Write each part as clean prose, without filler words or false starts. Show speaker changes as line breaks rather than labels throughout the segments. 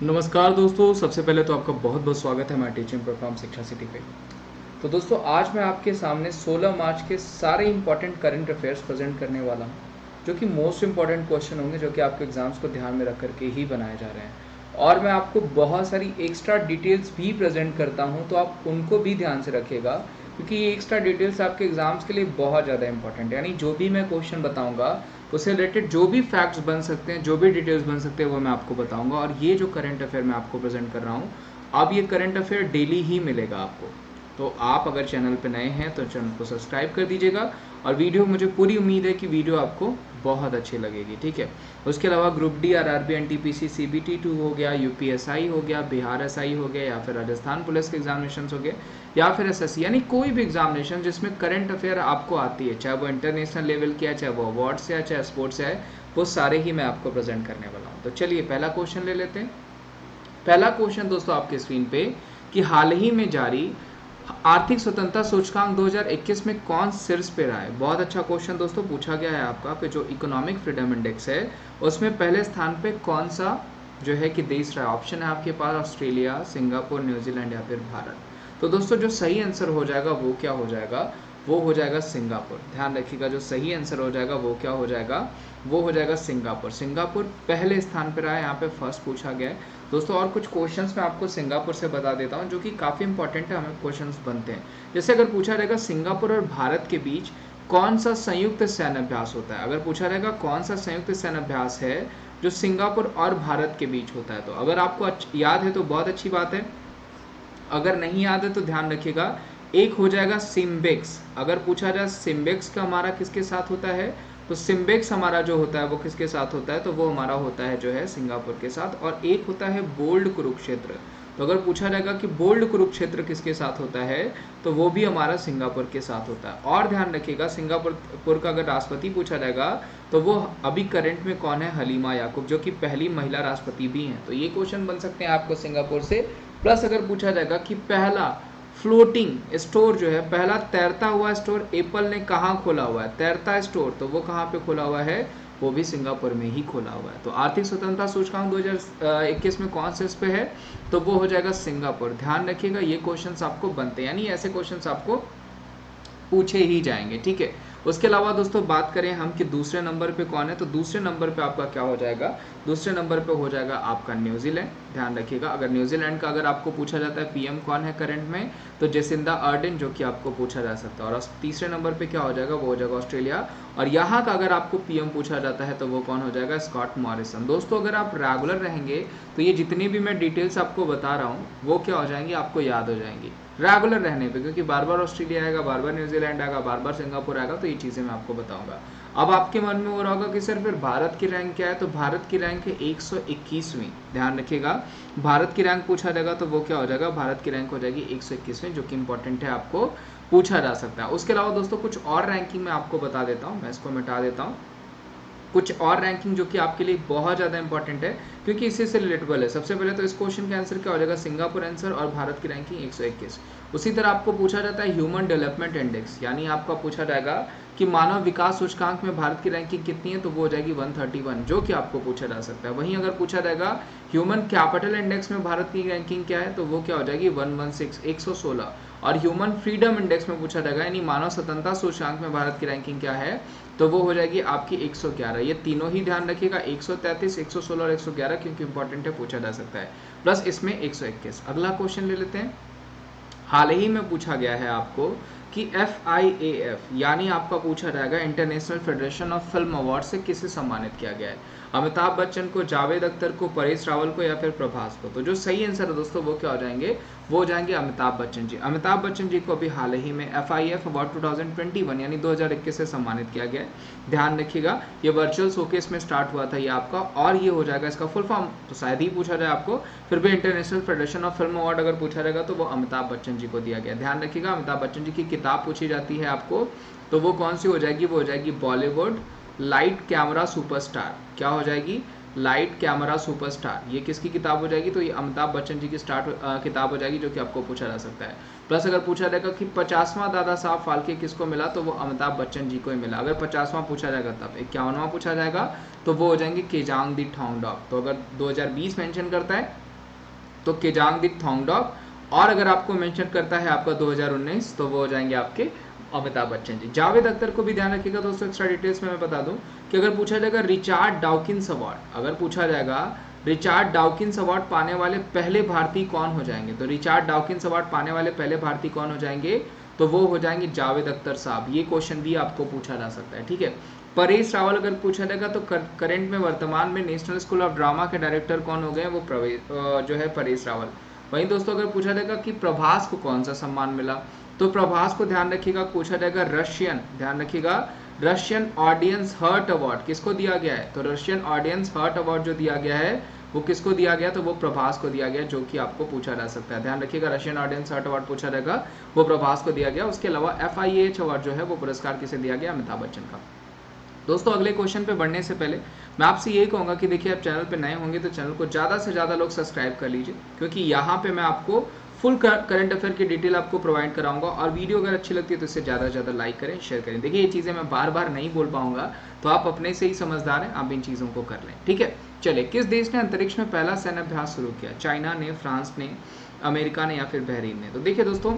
नमस्कार दोस्तों, सबसे पहले तो आपका बहुत बहुत स्वागत है हमारे टीचिंग प्रोग्राम शिक्षा सिटी पे। तो दोस्तों आज मैं आपके सामने 16 मार्च के सारे इंपॉर्टेंट करंट अफेयर्स प्रेजेंट करने वाला हूँ, जो कि मोस्ट इंपॉर्टेंट क्वेश्चन होंगे, जो कि आपके एग्जाम्स को ध्यान में रख करके ही बनाए जा रहे हैं। और मैं आपको बहुत सारी एक्स्ट्रा डिटेल्स भी प्रेजेंट करता हूँ, तो आप उनको भी ध्यान से रखिएगा, क्योंकि ये एक्स्ट्रा डिटेल्स आपके एग्जाम्स के लिए बहुत ज़्यादा इंपॉर्टेंट है। यानी जो भी मैं क्वेश्चन बताऊँगा उससे रिलेटेड जो भी फैक्ट्स बन सकते हैं, जो भी डिटेल्स बन सकते हैं, वो मैं आपको बताऊंगा। और ये जो करंट अफेयर मैं आपको प्रेजेंट कर रहा हूँ, अब ये करंट अफेयर डेली ही मिलेगा आपको। तो आप अगर चैनल पे नए हैं तो चैनल को सब्सक्राइब कर दीजिएगा। और वीडियो, मुझे पूरी उम्मीद है कि वीडियो आपको बहुत अच्छी लगेगी, ठीक है। उसके अलावा group D, RRB, NTPC, CBT 2 हो गया, यूपीएसआई हो गया, बिहार एसआई हो गया, या फिर राजस्थान पुलिस के एग्जामिनेशन हो गए, या फिर एसएससी, यानी कोई भी एग्जामिनेशन जिसमें करंट अफेयर आपको आती है, चाहे वो इंटरनेशनल लेवल की है, चाहे वो अवार्ड से है, चाहे स्पोर्ट्स से है, वो सारे ही मैं आपको प्रेजेंट करने वाला हूँ। तो चलिए पहला क्वेश्चन ले लेते हैं। पहला क्वेश्चन दोस्तों आपके स्क्रीन पे, कि हाल ही में जारी आर्थिक स्वतंत्रता सूचकांक 2021 में कौन शीर्ष पे रहा है। बहुत अच्छा क्वेश्चन दोस्तों पूछा गया है आपका, कि जो इकोनॉमिक फ्रीडम इंडेक्स है उसमें पहले स्थान पे कौन सा जो है कि देश रहा है। ऑप्शन है आपके पास ऑस्ट्रेलिया, सिंगापुर, न्यूजीलैंड या फिर भारत। तो दोस्तों जो सही आंसर हो जाएगा वो क्या हो जाएगा, वो हो जाएगा सिंगापुर। ध्यान रखिएगा, जो सही आंसर हो जाएगा वो क्या हो जाएगा, वो हो जाएगा सिंगापुर। सिंगापुर पहले स्थान पर रहा है, यहाँ पे फर्स्ट पूछा गया है दोस्तों। और कुछ क्वेश्चंस मैं आपको सिंगापुर से बता देता हूँ, जो कि काफ़ी इंपॉर्टेंट है, हमें क्वेश्चंस बनते हैं। जैसे अगर पूछा रहेगा सिंगापुर और भारत के बीच कौन सा संयुक्त सैन्य अभ्यास होता है, अगर पूछा रहेगा कौन सा संयुक्त सैन्य अभ्यास है जो सिंगापुर और भारत के बीच होता है, तो अगर आपको याद है तो बहुत अच्छी बात है, अगर नहीं याद है तो ध्यान रखिएगा। एक हो जाएगा सिम्बेक्स। अगर पूछा जाए सिम्बेक्स का हमारा किसके साथ होता है, तो सिम्बेक्स हमारा जो होता है वो किसके साथ होता है, तो वो हमारा होता है जो है सिंगापुर के साथ। और एक होता है बोल्ड कुरुक्षेत्र। तो अगर पूछा जाएगा कि बोल्ड कुरुक्षेत्र किसके साथ होता है, तो वो भी हमारा सिंगापुर के साथ होता है। और ध्यान रखिएगा, सिंगापुर का अगर राष्ट्रपति पूछा जाएगा तो वो अभी करंट में कौन है, हलीमा याकूब, जो कि पहली महिला राष्ट्रपति भी हैं। तो ये क्वेश्चन बन सकते हैं आपको सिंगापुर से। प्लस अगर पूछा जाएगा कि पहला फ्लोटिंग स्टोर जो है, पहला तैरता हुआ स्टोर एप्पल ने कहाँ खोला हुआ है, तैरता स्टोर, तो वो कहाँ पे खोला हुआ है, वो भी सिंगापुर में ही खोला हुआ है। तो आर्थिक स्वतंत्रता सूचकांक 2021 में कौन से इस पे है, तो वो हो जाएगा सिंगापुर। ध्यान रखिएगा, ये क्वेश्चंस आपको बनते हैं, यानी ऐसे क्वेश्चंस आपको पूछे ही जाएंगे, ठीक है। उसके अलावा दोस्तों बात करें हम कि दूसरे नंबर पे कौन है, तो दूसरे नंबर पे आपका क्या हो जाएगा, दूसरे नंबर पे हो जाएगा आपका न्यूजीलैंड। ध्यान रखिएगा, अगर न्यूजीलैंड का अगर आपको पूछा जाता है पीएम कौन है करंट में, तो जेसिंदा अर्डेन, जो कि आपको पूछा जा सकता है। और तीसरे नंबर पे क्या हो जाएगा, वो हो जाएगा ऑस्ट्रेलिया। और यहाँ का अगर आपको पीएम पूछा जाता है तो वो कौन हो जाएगा, स्कॉट मॉरिसन। दोस्तों अगर आप रेगुलर रहेंगे तो ये जितनी भी मैं डिटेल्स आपको बता रहा हूँ वो क्या हो जाएंगी, आपको याद हो जाएंगी रेगुलर रहने पे, क्योंकि बार बार ऑस्ट्रेलिया आएगा, बार बार न्यूजीलैंड आएगा, बार बार सिंगापुर आएगा, तो ये चीज़ें मैं आपको बताऊंगा। अब आपके मन में हो रहा होगा कि सर फिर भारत की रैंक क्या है, तो भारत की रैंक है 121वीं। ध्यान रखिएगा, भारत की रैंक पूछा जाएगा तो वो क्या हो जाएगा, भारत की रैंक हो जाएगी 121वीं, जो कि इंपॉर्टेंट है, आपको पूछा जा सकता है। उसके अलावा दोस्तों कुछ और रैंकिंग मैं आपको बता देता हूँ, मैं इसको मिटा देता हूँ। कुछ और रैंकिंग जो कि आपके लिए बहुत ज़्यादा इंपॉर्टेंट है, क्योंकि इसी से रिलेटेबल है। सबसे पहले तो इस क्वेश्चन का आंसर क्या हो जाएगा, सिंगापुर आंसर, और भारत की रैंकिंग 121। उसी तरह आपको पूछा जाता है ह्यूमन डेवलपमेंट इंडेक्स, यानी आपका पूछा जाएगा कि मानव विकास सूचकांक में भारत की रैंकिंग कितनी है, तो वो हो जाएगी 131, जो कि आपको पूछा जा सकता है। वहीं अगर पूछा जाएगा ह्यूमन कैपिटल इंडेक्स में भारत की रैंकिंग क्या है, तो वो क्या हो जाएगी 116, 116। और ह्यूमन फ्रीडम इंडेक्स में पूछा जाएगा, यानी मानव स्वतंत्रता सूचकांक में भारत की रैंकिंग क्या है, तो वो हो जाएगी आपकी 111। ये तीनों ही ध्यान रखिएगा, 133, 116 और 111, क्योंकि इंपॉर्टेंट है, पूछा जा सकता है। प्लस इसमें 121। अगला क्वेश्चन ले लेते हैं। हाल ही में पूछा गया है आपको कि FIAF, यानी आपका पूछा जाएगा international federation of film award से किसे सम्मानित किया गया है, अमिताभ बच्चन को, जावेद अख्तर को, परेश रावल को, या फिर प्रभास को। तो जो सही आंसर है दोस्तों वो क्या हो जाएंगे, वो हो जाएंगे अमिताभ बच्चन जी। अमिताभ बच्चन जी को अभी हाल ही में FIF अवार्ड 2021 यानी 2021 से सम्मानित किया गया है। ध्यान रखिएगा, ये वर्चुअल शोकेस में स्टार्ट हुआ था ये आपका, और ये हो जाएगा इसका फुल फॉर्म तो शायद ही पूछा जाए आपको, फिर भी international federation of film award अगर पूछा जाएगा तो वो अमिताभ बच्चन जी को दिया गया। ध्यान रखिएगा, अमिताभ बच्चन जी की किताब पूछी जाती है आपको, तो वो कौन सी हो जाएगी, वो हो जाएगी बॉलीवुड लाइट कैमरा सुपरस्टार। क्या हो जाएगी, लाइट कैमरा सुपरस्टार। ये किसकी किताब हो जाएगी, तो ये अमिताभ बच्चन जी की किताब हो जाएगी, जो कि आपको पूछा जा सकता है। प्लस अगर पूछा जाएगा कि 50वां दादा साहब फाल्के किसको मिला, तो वो अमिताभ बच्चन जी को ही मिला। अगर 50वां पूछा जाएगा, तब 51वां पूछा जाएगा तो वो हो जाएंगे केजांग दी ठोंगडॉक। तो अगर 2020 मेंशन करता है तो केजांगदिक थोंगडॉक, और अगर आपको मेंशन करता है आपका 2019 तो वो हो जाएंगे आपके अमिताभ बच्चन जी। जावेद अख्तर को भी ध्यान रखिएगा दोस्तों, एक्स्ट्रा डिटेल्स में मैं बता दूं कि अगर पूछा जाएगा रिचार्ड डाउकिंस अवार्ड, अगर पूछा जाएगा रिचार्ड डाउकिंस अवार्ड पाने वाले पहले भारतीय कौन हो जाएंगे, तो रिचार्ड डाउकिंस अवार्ड पाने वाले पहले भारतीय कौन हो जाएंगे, तो वो हो जाएंगे जावेद अख्तर साहब। ये क्वेश्चन भी आपको पूछा जा सकता है, ठीक है। परेश रावल अगर पूछा जाएगा तो करंट में वर्तमान में नेशनल स्कूल ऑफ ड्रामा के डायरेक्टर कौन हो गए, वो जो है परेश रावल। वहीं दोस्तों अगर पूछा जाएगा कि प्रभास को कौन सा सम्मान मिला, तो प्रभास को ध्यान रखिएगा पूछा जाएगा रशियन, ध्यान रखिएगा रशियन ऑडियंस हर्ट अवार्ड किसको दिया गया है, तो रशियन ऑडियंस हर्ट अवार्ड जो दिया गया है वो किसको दिया गया, तो वो प्रभास को दिया गया, जो कि आपको पूछा जा सकता है। ध्यान रखिएगा रशियन ऑडियंस हर्ट अवार्ड पूछा जाएगा वो प्रभास को दिया गया। उसके अलावा FIH अवार्ड जो है वो पुरस्कार किसे दिया गया, अमिताभ बच्चन का। दोस्तों अगले क्वेश्चन पे बढ़ने से पहले मैं आपसे यही कहूंगा कि देखिए आप चैनल पे नए होंगे तो चैनल को ज़्यादा से ज़्यादा लोग सब्सक्राइब कर लीजिए, क्योंकि यहाँ पे मैं आपको फुल करंट अफेयर की डिटेल आपको प्रोवाइड कराऊंगा। और वीडियो अगर अच्छी लगती है तो इससे ज़्यादा से ज़्यादा लाइक करें, शेयर करें। देखिए ये चीज़ें मैं बार बार नहीं बोल पाऊंगा, तो आप अपने से ही समझदार हैं, आप इन चीज़ों को कर लें, ठीक है। चलिए, किस देश ने अंतरिक्ष में पहला सैन्य अभ्यास शुरू किया, चाइना ने, फ्रांस ने, अमेरिका ने या फिर बहरीन ने। तो देखिए दोस्तों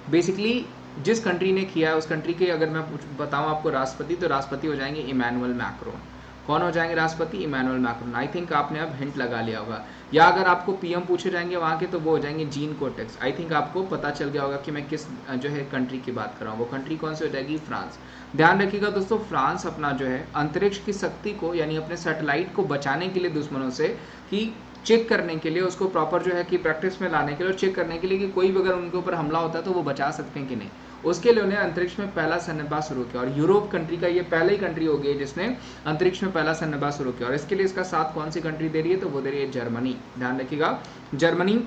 बेसिकली जिस कंट्री ने किया है उस कंट्री के अगर मैं बताऊं आपको राष्ट्रपति, तो राष्ट्रपति हो जाएंगे इमैनुअल मैक्रोन। कौन हो जाएंगे राष्ट्रपति, इमैनुअल मैक्रोन। आई थिंक आपने अब हिंट लगा लिया होगा। या अगर आपको PM पूछे जाएंगे वहाँ के तो वो हो जाएंगे जीन कोटेक्स। आई थिंक आपको पता चल गया होगा कि मैं किस जो है कंट्री की बात कर रहा हूँ। वो कंट्री कौन सी हो जाएगी, फ्रांस। ध्यान रखिएगा दोस्तों फ्रांस अपना जो है अंतरिक्ष की शक्ति को यानी अपने सैटेलाइट को बचाने के लिए दुश्मनों से, कि चेक करने के लिए उसको प्रॉपर जो है कि प्रैक्टिस में लाने के लिए और चेक करने के लिए कि कोई भी अगर उनके ऊपर हमला होता है तो वो बचा सकते हैं कि नहीं, उसके लिए उन्हें अंतरिक्ष में पहला सैन्यबाज शुरू किया। और यूरोप कंट्री का ये पहला ही कंट्री हो गई जिसने अंतरिक्ष में पहला सैन्यबाज शुरू किया। और इसके लिए इसका साथ कौन सी कंट्री दे रही है, तो वो दे रही है जर्मनी। ध्यान रखिएगा जर्मनी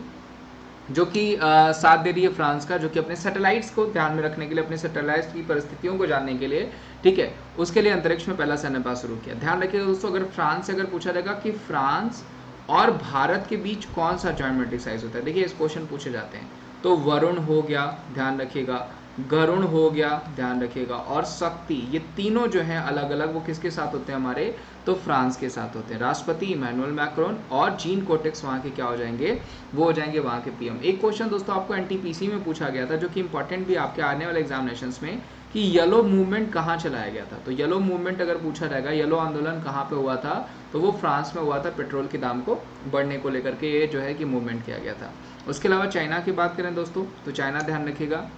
जो कि साथ दे रही है फ्रांस का, जो कि अपने सैटेलाइट्स को ध्यान में रखने के लिए, अपने सैटेलाइट्स की परिस्थितियों को जानने के लिए, ठीक है, उसके लिए अंतरिक्ष में पहला सैन्यबाज शुरू किया। ध्यान रखिएगा दोस्तों अगर फ्रांस से अगर पूछा जाएगा कि फ्रांस और भारत के बीच कौन सा जॉइंट एक्सरसाइज होता है, देखिए इस क्वेश्चन पूछे जाते हैं, तो वरुण हो गया, ध्यान रखिएगा, गरुण हो गया, ध्यान रखिएगा, और शक्ति, ये तीनों जो हैं अलग अलग वो किसके साथ होते हैं हमारे, तो फ्रांस के साथ होते हैं। राष्ट्रपति इमैनुअल मैक्रोन और जीन कोटेक्स वहाँ के क्या हो जाएंगे, वो हो जाएंगे वहाँ के PM। एक क्वेश्चन दोस्तों आपको NTPC में पूछा गया था जो कि इंपॉर्टेंट भी आपके आने वाले एग्जामिनेशंस में, कि येलो मूवमेंट कहाँ चलाया गया था। तो येलो मूवमेंट अगर पूछा जाएगा, येलो आंदोलन कहाँ पे हुआ था, तो वो फ्रांस में हुआ था। पेट्रोल के दाम को बढ़ने को लेकर के ये जो है कि मूवमेंट किया गया था। उसके अलावा चाइना की बात करें दोस्तों, तो चाइना ध्यान रखिएगा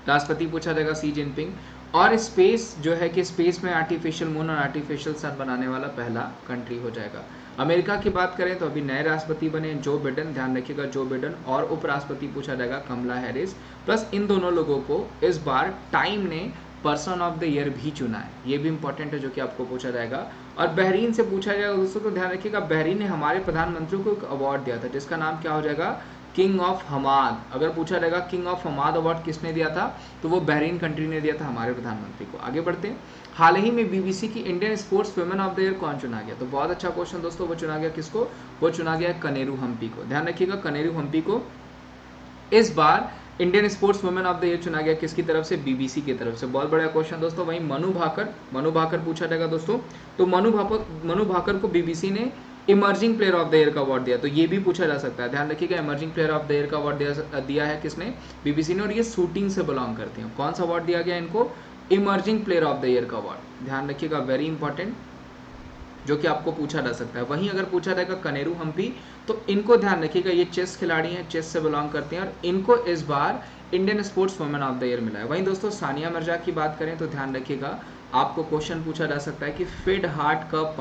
राष्ट्रपति पूछा जाएगा सी जिनपिंग। और स्पेस जो है कि स्पेस में आर्टिफिशियल मून और आर्टिफिशियल सन बनाने वाला पहला कंट्री हो जाएगा। अमेरिका की बात करें तो अभी नए राष्ट्रपति बने जो बिडेन, ध्यान रखिएगा जो बिडेन, और उपराष्ट्रपति पूछा जाएगा कमला हैरिस। प्लस इन दोनों लोगों को इस बार टाइम ने पर्सन ऑफ द ईयर भी चुना है, ये भी इंपॉर्टेंट है जो कि आपको पूछा जाएगा। और बहरीन से पूछा जाएगा दोस्तों, तो ध्यान रखिएगा बहरीन ने हमारे प्रधानमंत्री को एक अवार्ड दिया था जिसका नाम क्या हो जाएगा, किंग ऑफ हमाद। अगर पूछा जाएगा किंग ऑफ हमाद अवार्ड किसने दिया था, तो वो बहरीन कंट्री ने दिया था हमारे प्रधानमंत्री को। आगे बढ़ते हैं, हाल ही में BBC की Indian sportswoman of the year कौन चुना गया, तो बहुत अच्छा क्वेश्चन दोस्तों, वो चुना गया किसको, वो चुना गया कनेरू हम्पी को। ध्यान रखिएगा कनेरू हम्पी को इस बार Indian sportswoman of the year चुना गया, किसकी तरफ से, BBC की तरफ से। बहुत बड़ा क्वेश्चन दोस्तों। वहीं मनु भाकर पूछा जाएगा दोस्तों, तो मनु भाकर को BBC ने emerging player of the year का अवार्ड दिया, तो ये भी पूछा जा सकता है। ध्यान रखिएगा emerging player of the year का अवार्ड दिया है किसने, BBC ने, और ये शूटिंग से बिलोंग करती हैं। कौन सा अवार्ड दिया गया इनको, emerging player of the year का अवार्ड। ध्यान रखिएगा वेरी इंपॉर्टेंट, जो कि आपको पूछा जा सकता है। वहीं अगर पूछा जाएगा कनेरू हम्पी, तो इनको ध्यान रखिएगा, ये चेस खिलाड़ी हैं, चेस से बिलोंग करते हैं, और इनको इस बार Indian sportswoman of the year मिला है। वहीं दोस्तों सानिया मिर्जा की बात करें तो ध्यान रखिएगा आपको क्वेश्चन पूछा जा सकता है कि फेड हार्ट कप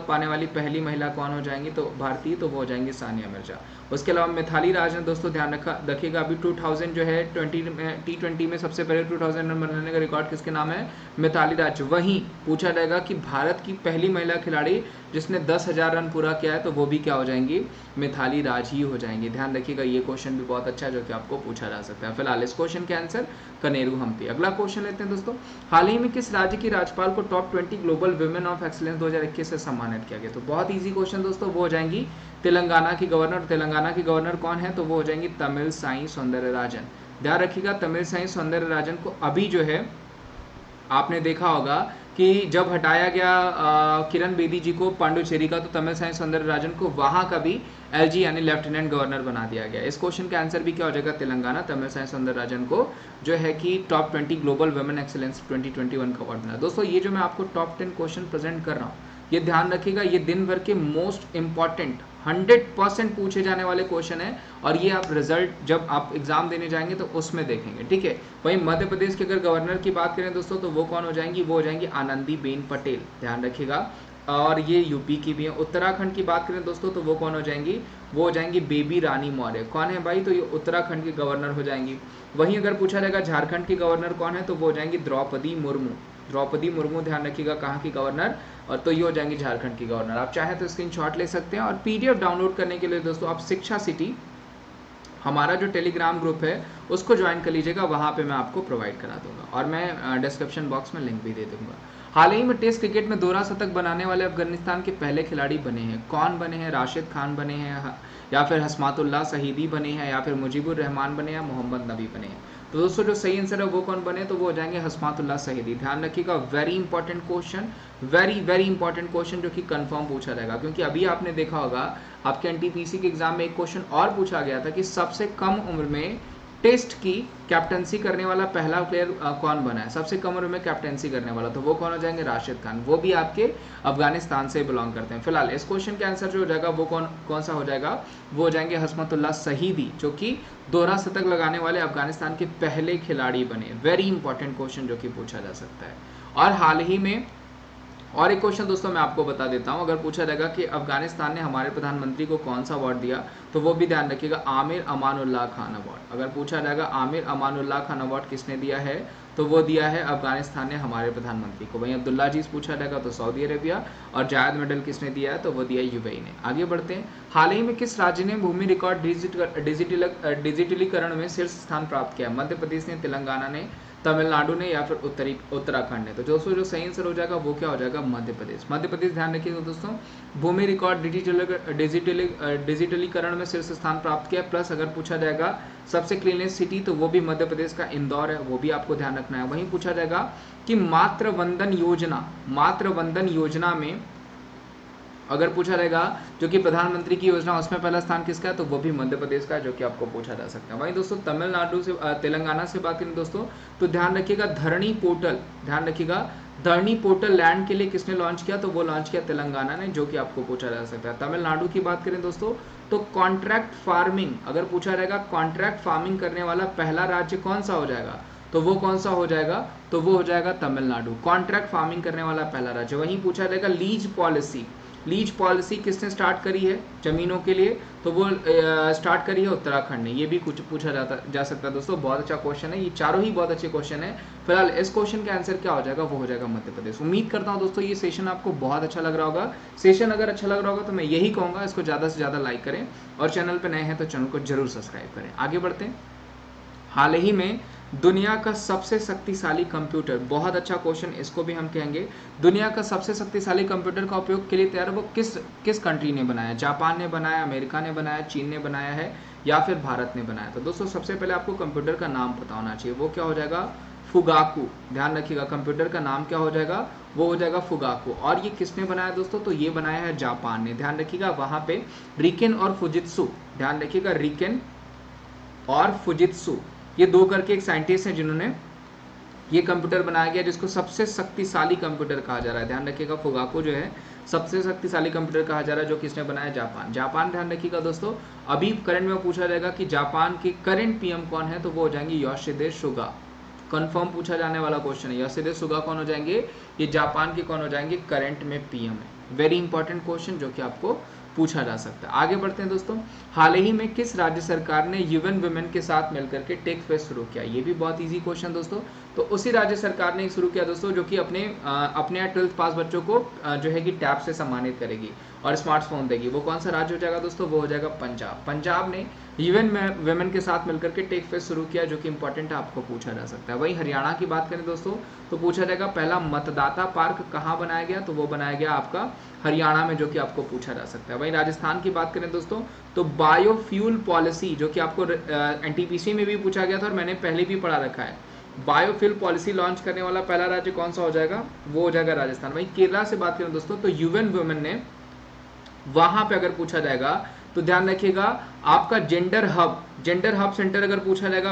पाने वाली पहली महिला कौन हो जाएंगी, तो भारतीय, तो वो हो जाएंगी सानिया मिर्जा। उसके अलावा मिथाली राज ने दोस्तों ध्यान रखिएगा अभी 2000 जो है T20 में सबसे पहले 2000 रन बनाने का रिकॉर्ड किसके नाम है, मिथाली राज। वहीं पूछा जाएगा कि भारत की पहली महिला खिलाड़ी जिसने 10,000 रन पूरा किया है, तो वो भी क्या हो जाएंगी, मिथाली राज ही हो जाएंगी। ध्यान रखिएगा ये क्वेश्चन भी बहुत अच्छा है जो कि आपको पूछा जा सकता है। फिलहाल इस क्वेश्चन के आंसर कनेरू हम्पी। अगला क्वेश्चन लेते हैं दोस्तों, हाल ही में किस राज्य की राज्यपाल को top 20 global women of excellence 2021 से सम्मानित किया गया, तो बहुत ईजी क्वेश्चन दोस्तों, वो हो जाएंगी तेलंगाना की गवर्नर। तेलंगाना की गवर्नर कौन है, तो वो हो जाएंगी तमिलसाई सौंदरराजन। ध्यान रखिएगा तमिलसाई सौंदरराजन को अभी जो है आपने देखा होगा कि जब हटाया गया किरण बेदी जी को पांडुचेरी का, तो तमिलसाई सौंदरराजन को वहां का भी एलजी यानी लेफ्टिनेंट गवर्नर बना दिया गया। इस क्वेश्चन का आंसर भी क्या हो जाएगा, तेलंगाना। तमिलसाई सौंदरराजन को जो है कि टॉप 20 ग्लोबल वुमेन एक्सीलेंस 2021 का अवार्ड मिला। दोस्तों ये जो मैं आपको टॉप 10 क्वेश्चन प्रेजेंट कर रहा हूँ, ये ध्यान रखिएगा, ये दिन भर के मोस्ट इंपॉर्टेंट 100% पूछे जाने वाले क्वेश्चन है, और ये आप रिजल्ट जब आप एग्जाम देने जाएंगे तो उसमें देखेंगे, ठीक है। वहीं मध्य प्रदेश के अगर गवर्नर की बात करें दोस्तों, तो वो कौन हो जाएंगी, वो हो जाएंगी आनंदीबेन पटेल, ध्यान रखिएगा, और ये यूपी की भी है। उत्तराखंड की बात करें दोस्तों, तो वो कौन हो जाएंगी, वो हो जाएंगी बेबी रानी मौर्य। कौन है भाई, तो ये उत्तराखंड की गवर्नर हो जाएंगी। वहीं अगर पूछा जाएगा झारखंड की गवर्नर कौन है, तो वो हो जाएंगी द्रौपदी मुर्मू। द्रौपदी मुर्मू, ध्यान रखिएगा, कहाँ की गवर्नर, और तो ये हो जाएंगी झारखंड की गवर्नर। आप चाहे तो स्क्रीनशॉट ले सकते हैं, और पीडीएफ डाउनलोड करने के लिए दोस्तों आप शिक्षा सिटी हमारा जो टेलीग्राम ग्रुप है उसको ज्वाइन कर लीजिएगा, वहाँ पे मैं आपको प्रोवाइड करा दूंगा, और मैं डिस्क्रिप्शन बॉक्स में लिंक भी दे दूंगा। हाल ही में टेस्ट क्रिकेट में दोहरा शतक बनाने वाले अफगानिस्तान के पहले खिलाड़ी बने हैं। कौन बने हैं, राशिद खान बने हैं, या फिर हस्मातुल्लाह शहीदी बने हैं, या फिर मुजीबुर रहमान बने हैं, मोहम्मद नबी बने हैं। तो दोस्तों जो सही आंसर है वो कौन बने, तो वो हो जाएंगे हस्मातुल्लाह शहीदी। ध्यान रखिएगा, very important question, very important question, जो कि कंफर्म पूछा जाएगा, क्योंकि अभी आपने देखा होगा आपके एनटीपीसी के एग्जाम में एक क्वेश्चन और पूछा गया था कि सबसे कम उम्र में टेस्ट की कैप्टनसी करने वाला पहला प्लेयर कौन बना है, सबसे कम उम्र में कैप्टनसी करने वाला, तो वो कौन हो जाएंगे, राशिद खान। वो भी आपके अफगानिस्तान से बिलोंग करते हैं। फिलहाल इस क्वेश्चन के आंसर जो हो जाएगा वो कौन सा हो जाएगा, वो हो जाएंगे हस्मतुल्लाह शहीदी, जो कि दोहरा शतक लगाने वाले अफगानिस्तान के पहले खिलाड़ी बने। वेरी इंपॉर्टेंट क्वेश्चन जो कि पूछा जा सकता है। और हाल ही में और एक क्वेश्चन दोस्तों मैं आपको बता देता हूं, अगर पूछा जाएगा कि अफगानिस्तान ने हमारे प्रधानमंत्री को कौन सा अवार्ड दिया, तो वो भी ध्यान रखिएगा, आमिर अमानुल्लाह खान अवार्ड। अगर पूछा जाएगा आमिर अमानुल्लाह खान अवार्ड किसने दिया है, तो वो दिया है अफगानिस्तान ने हमारे प्रधानमंत्री को। वहीं अब्दुल्ला जीज पूछा जाएगा तो सऊदी अरेबिया, और जायद मेडल किसने दिया है, तो वो दिया यूएई ने। आगे बढ़ते हैं, हाल ही में किस राज्य ने भूमि रिकॉर्ड डिजिटलीकरण में शीर्ष स्थान प्राप्त किया, मध्य प्रदेश ने, तेलंगाना ने, तमिलनाडु ने, या फिर उत्तराखंड ने। तो दोस्तों जो सही आंसर हो जाएगा वो क्या हो जाएगा, मध्य प्रदेश। मध्य प्रदेश ध्यान रखिएगा दोस्तों, भूमि रिकॉर्ड डिजिटलीकरण में शीर्ष स्थान प्राप्त किया। प्लस अगर पूछा जाएगा सबसे क्लीनेस्ट सिटी, तो वो भी मध्य प्रदेश का इंदौर है, वो भी आपको ध्यान रखना है। वहीं पूछा जाएगा कि मातृ वंदन योजना में अगर पूछा रहेगा जो कि प्रधानमंत्री की योजना, उसमें पहला स्थान किसका है, तो वो भी मध्य प्रदेश का है, जो कि आपको पूछा जा सकता है। वहीं दोस्तों तमिलनाडु से तेलंगाना से बात करें दोस्तों, तो ध्यान रखिएगा धरणी पोर्टल लैंड के लिए किसने लॉन्च किया, तो वो लॉन्च किया तेलंगाना ने, जो कि आपको पूछा जा सकता है। तमिलनाडु की बात करें दोस्तों, तो कॉन्ट्रैक्ट फार्मिंग अगर पूछा रहेगा, कॉन्ट्रैक्ट फार्मिंग करने वाला पहला राज्य कौन सा हो जाएगा, तो वो कौन सा हो जाएगा, तो वो हो जाएगा तमिलनाडु, कॉन्ट्रैक्ट फार्मिंग करने वाला पहला राज्य। वहीं पूछा जाएगा लीज पॉलिसी किसने स्टार्ट करी है जमीनों के लिए, तो वो स्टार्ट करी है उत्तराखंड ने। ये भी कुछ पूछा जा सकता है दोस्तों, बहुत अच्छा क्वेश्चन है, ये चारों ही बहुत अच्छे क्वेश्चन है। फिलहाल इस क्वेश्चन का आंसर क्या हो जाएगा, वो हो जाएगा मध्य प्रदेश। उम्मीद करता हूँ दोस्तों ये सेशन आपको बहुत अच्छा लग रहा होगा। सेशन अगर अच्छा लग रहा होगा तो मैं यही कहूँगा, इसको ज़्यादा से ज़्यादा लाइक करें, और चैनल पर नए हैं तो चैनल को जरूर सब्सक्राइब करें। आगे बढ़ते हैं, हाल ही में दुनिया का सबसे शक्तिशाली कंप्यूटर, बहुत अच्छा क्वेश्चन, इसको भी हम कहेंगे, दुनिया का सबसे शक्तिशाली कंप्यूटर का उपयोग के लिए तैयार वो किस कंट्री ने बनाया, जापान ने बनाया, अमेरिका ने बनाया, चीन ने बनाया है, या फिर भारत ने बनाया। तो दोस्तों सबसे पहले आपको कंप्यूटर का नाम पता होना चाहिए, वो क्या हो जाएगा, फुगाकू। ध्यान रखिएगा, कंप्यूटर का नाम क्या हो जाएगा, वो हो जाएगा फुगाकू। और ये किसने बनाया दोस्तों, तो ये बनाया है जापान ने। ध्यान रखिएगा, वहां पे रिकेन और फुजित्सु, ध्यान रखिएगा रिकेन और फुजित्सु, ये दो करके एक साइंटिस्ट हैं जिन्होंने ये कंप्यूटर बनाया गया, जिसको सबसे शक्तिशाली कंप्यूटर कहा जा रहा है। ध्यान रखिएगा, फुगाकू जो है सबसे शक्तिशाली कंप्यूटर कहा जा रहा है, जो किसने बनाया, जापान। ध्यान रखिएगा दोस्तों, अभी करंट में पूछा जाएगा कि जापान के करंट पीएम कौन है, तो वो हो जाएंगे योशिहिदे सुगा। कंफर्म पूछा जाने वाला क्वेश्चन है, योशिहिदे सुगा कौन हो जाएंगे, ये जापान के कौन हो जाएंगे, करंट में पीएम है। वेरी इंपॉर्टेंट क्वेश्चन जो कि आपको पूछा जा सकता है। आगे बढ़ते हैं दोस्तों, हाल ही में किस राज्य सरकार ने यूएन वुमेन के साथ मिलकर के टेक फेस्ट शुरू किया, ये भी बहुत इजी क्वेश्चन दोस्तों। तो उसी राज्य सरकार ने शुरू किया दोस्तों, जो कि अपने 12th पास बच्चों को जो है कि टैब से सम्मानित करेगी और स्मार्टफोन देगी। वो कौन सा राज्य हो जाएगा दोस्तों, वो हो जाएगा पंजाब ने यूएन वुमेन के साथ मिलकर के टेक फेस्ट शुरू किया, जो कि इंपॉर्टेंट आपको पूछा जा सकता है। वहीं हरियाणा की बात करें दोस्तों, तो पूछा जाएगा पहला मतदाता पार्क कहाँ बनाया गया, तो वो बनाया गया आपका हरियाणा में, जो कि आपको पूछा जा सकता है। वहीं राजस्थान की बात करें दोस्तों, तो बायोफ्यूल पॉलिसी, जो कि आपको एनटीपीसी में भी पूछा गया था और मैंने पहले भी पढ़ा रखा है, बायोफ्यूल पॉलिसी लॉन्च करने वाला पहला राज्य कौन सा हो जाएगा, वो हो जाएगा राजस्थान। वहीं केरला से बात करें दोस्तों तो यूएन वुमेन ने वहां पे अगर पूछा जाएगा तो ध्यान रखिएगा आपका जेंडर हब सेंटर अगर पूछा जाएगा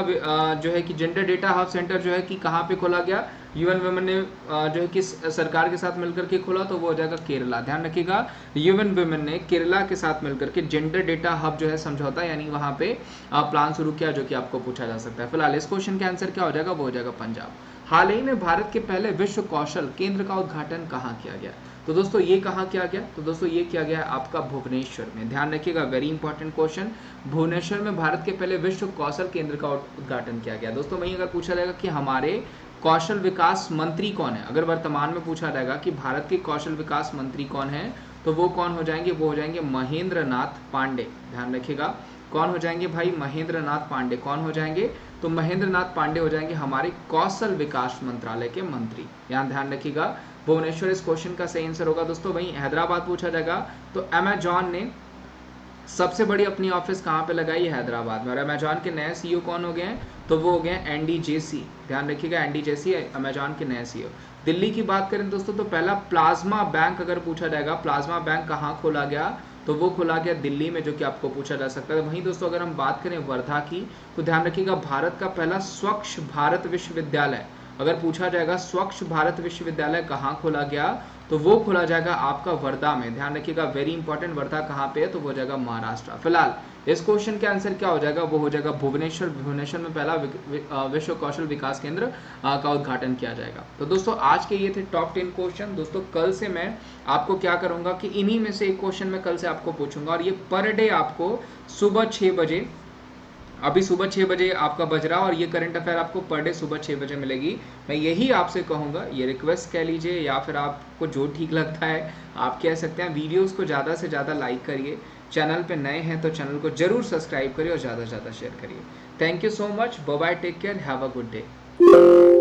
जो है कि जेंडर डेटा हब सेंटर जो है कि कहाँ पे खोला गया, यूएन वुमेन ने जो है कि सरकार के साथ मिलकर के खोला, तो वो हो जाएगा केरला। ध्यान रखिएगा यूएन वुमेन ने केरला के साथ मिलकर के जेंडर डेटा हब जो है समझौता यानी वहां पे प्लान शुरू किया, जो कि आपको पूछा जा सकता है। फिलहाल इस क्वेश्चन का आंसर क्या हो जाएगा, वो हो जाएगा पंजाब। हाल ही में भारत के पहले विश्व कौशल केंद्र का उद्घाटन कहाँ किया गया, तो दोस्तों ये कहाँ किया गया, तो दोस्तों ये किया गया है आपका भुवनेश्वर में। ध्यान रखिएगा, वेरी इंपॉर्टेंट क्वेश्चन। भुवनेश्वर में भारत के पहले विश्व कौशल केंद्र का उद्घाटन किया गया। दोस्तों वहीं अगर पूछा जाएगा कि हमारे कौशल विकास मंत्री कौन है, अगर वर्तमान में पूछा जाएगा कि भारत के कौशल विकास मंत्री कौन है, तो वो कौन हो जाएंगे, वो हो जाएंगे महेंद्र नाथ पांडे। ध्यान रखिएगा कौन हो जाएंगे भाई, महेंद्र नाथ पांडे कौन हो जाएंगे, तो महेंद्र नाथ पांडे हो जाएंगे हमारे कौशल विकास मंत्रालय के मंत्री। यहाँ ध्यान रखिएगा भुवनेश्वर इस क्वेश्चन का सही आंसर होगा। दोस्तों वहीं हैदराबाद पूछा जाएगा तो अमेजॉन ने सबसे बड़ी अपनी ऑफिस कहाँ पे लगाई है, हैदराबाद में। और अमेजॉन के नए सीईओ कौन हो गए हैं, तो वो हो गए एंडी जेसी। ध्यान रखिएगा एंडी जेसी अमेजॉन के नए सीईओ। दिल्ली की बात करें दोस्तों तो पहला प्लाज्मा बैंक अगर पूछा जाएगा, प्लाज्मा बैंक कहाँ खोला गया, तो वो खोला गया दिल्ली में, जो कि आपको पूछा जा सकता है। वहीं दोस्तों अगर हम बात करें वर्धा की, तो ध्यान रखिएगा भारत का पहला स्वच्छ भारत विश्वविद्यालय अगर पूछा जाएगा स्वच्छ भारत विश्वविद्यालय कहाँ खोला गया, तो वो खोला जाएगा आपका वर्धा में। ध्यान रखिएगा वेरी इंपॉर्टेंट, वर्धा कहाँ पे है, तो वो हो जाएगा महाराष्ट्र। फिलहाल इस क्वेश्चन के आंसर क्या हो जाएगा, वो हो जाएगा भुवनेश्वर। भुवनेश्वर में पहला विश्व कौशल विकास केंद्र का उद्घाटन किया जाएगा। तो दोस्तों आज के ये थे टॉप 10 क्वेश्चन। दोस्तों कल से मैं आपको क्या करूंगा कि इन्हीं में से एक क्वेश्चन मैं कल से आपको पूछूंगा, और ये पर डे आपको सुबह 6 बजे, अभी सुबह 6 बजे आपका बज रहा, और ये करंट अफेयर आपको पर डे सुबह 6 बजे मिलेगी। मैं यही आपसे कहूँगा, ये रिक्वेस्ट कह लीजिए या फिर आपको जो ठीक लगता है आप कह सकते हैं। वीडियोस को ज़्यादा से ज़्यादा लाइक करिए, चैनल पे नए हैं तो चैनल को जरूर सब्सक्राइब करिए और ज़्यादा से ज़्यादा शेयर करिए। Thank you so much, bye bye, take care, have a good day.